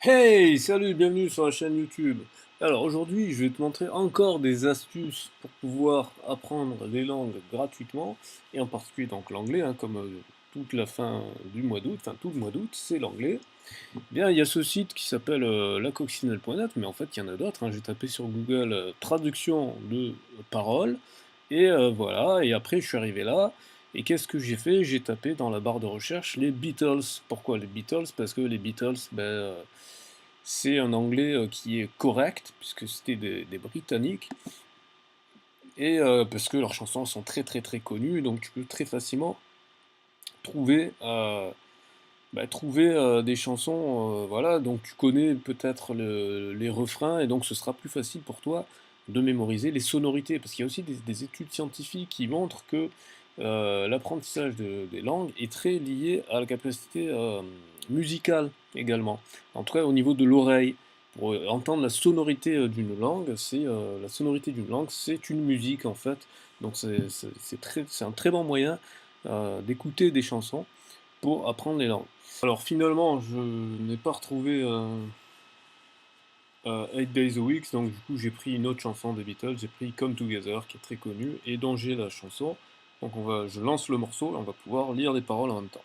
Hey, salut, bienvenue sur la chaîne YouTube. Alors aujourd'hui, je vais te montrer encore des astuces pour pouvoir apprendre les langues gratuitement, et en particulier donc l'anglais, hein, comme toute la fin du mois d'août, enfin tout le mois d'août, c'est l'anglais. Bien, il y a ce site qui s'appelle lacoccinelle.net, mais en fait il y en a d'autres, hein. J'ai tapé sur Google traduction de paroles, et voilà, et après je suis arrivé là, et qu'est-ce que j'ai fait? J'ai tapé dans la barre de recherche les Beatles. Pourquoi les Beatles? Parce que les Beatles, c'est un anglais qui est correct, puisque c'était des Britanniques, et parce que leurs chansons sont très très très connues, donc tu peux très facilement trouver, des chansons, voilà, donc tu connais peut-être les refrains, et donc ce sera plus facile pour toi de mémoriser les sonorités, parce qu'il y a aussi des études scientifiques qui montrent que l'apprentissage des langues est très lié à la capacité musicale également, en tout cas au niveau de l'oreille. Pour entendre la sonorité d'une langue, la sonorité d'une langue, c'est une musique en fait, donc c'est un très bon moyen d'écouter des chansons pour apprendre les langues. Alors finalement, je n'ai pas retrouvé 8 Days a Week, donc du coup j'ai pris une autre chanson des Beatles, j'ai pris Come Together, qui est très connue, et dont j'ai la chanson. Donc je lance le morceau, et on va pouvoir lire les paroles en même temps.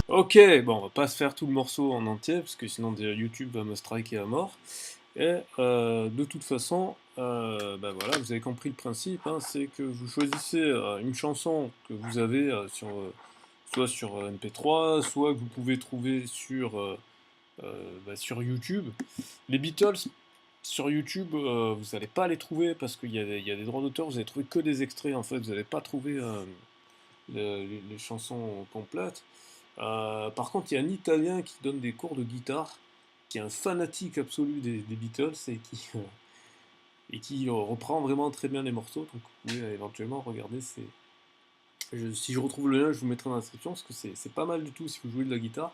Ok, bon, on va pas se faire tout le morceau en entier, parce que sinon déjà, YouTube va me striker à mort. Et de toute façon, voilà, vous avez compris le principe, hein, c'est que vous choisissez une chanson que vous avez soit sur MP3, soit que vous pouvez trouver sur YouTube. Les Beatles, sur YouTube, vous n'allez pas les trouver parce qu'il y a des droits d'auteur, vous allez trouver que des extraits en fait, vous n'allez pas trouver les chansons complètes. Par contre, il y a un Italien qui donne des cours de guitare, qui est un fanatique absolu des Beatles et qui reprend vraiment très bien les morceaux. Donc vous pouvez éventuellement regarder. Si je retrouve le lien, je vous mettrai dans la description parce que c'est pas mal du tout si vous jouez de la guitare.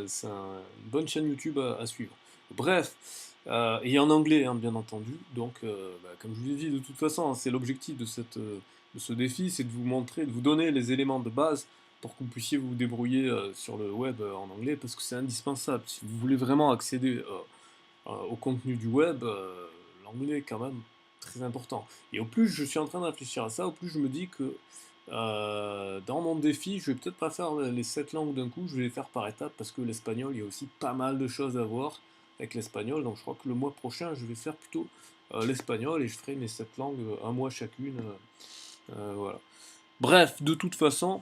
C'est une bonne chaîne YouTube à suivre. Bref, et en anglais, hein, bien entendu. Donc, comme je vous l'ai dit, de toute façon, hein, c'est l'objectif de ce défi, c'est de vous montrer, de vous donner les éléments de base pour que vous puissiez vous débrouiller sur le web en anglais, parce que c'est indispensable. Si vous voulez vraiment accéder au contenu du web, l'anglais est quand même très important. Et au plus je suis en train de réfléchir à ça, au plus je me dis que dans mon défi, je vais peut-être pas faire les 7 langues d'un coup, je vais les faire par étapes, parce que l'espagnol, il y a aussi pas mal de choses à voir avec l'espagnol. Donc je crois que le mois prochain, je vais faire plutôt l'espagnol, et je ferai mes 7 langues un mois chacune. Voilà. Bref, de toute façon,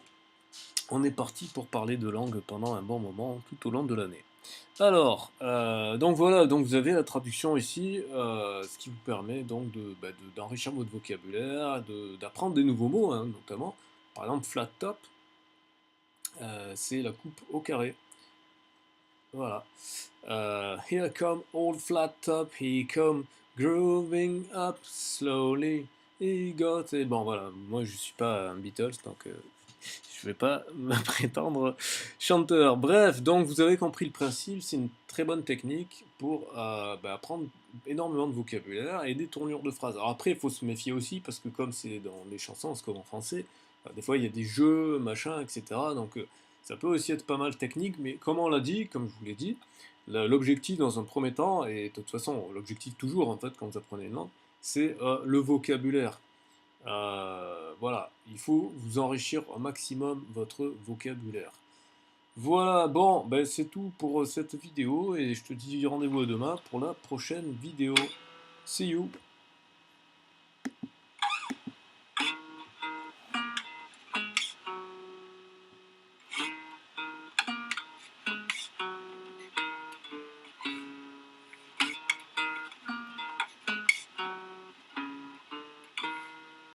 on est parti pour parler de langue pendant un bon moment tout au long de l'année. Alors, donc voilà, donc vous avez la traduction ici, ce qui vous permet donc d'enrichir votre vocabulaire, d'apprendre des nouveaux mots, hein, notamment. Par exemple, flat top, c'est la coupe au carré. Voilà. Here come old flat top, he come grooving up slowly. He got... Et bon voilà, moi je suis pas un Beatles, donc je vais pas me prétendre chanteur. Bref, donc vous avez compris le principe, c'est une très bonne technique pour apprendre énormément de vocabulaire et des tournures de phrases. Alors après, il faut se méfier aussi, parce que comme c'est dans les chansons, c'est comme en français, des fois il y a des jeux, machin, etc. Donc ça peut aussi être pas mal technique, mais comme on l'a dit, comme je vous l'ai dit, l'objectif dans un premier temps, et de toute façon l'objectif toujours en fait quand vous apprenez une langue, c'est le vocabulaire. Voilà, il faut vous enrichir au maximum votre vocabulaire. Voilà, bon, ben c'est tout pour cette vidéo, et je te dis rendez-vous à demain pour la prochaine vidéo. See you!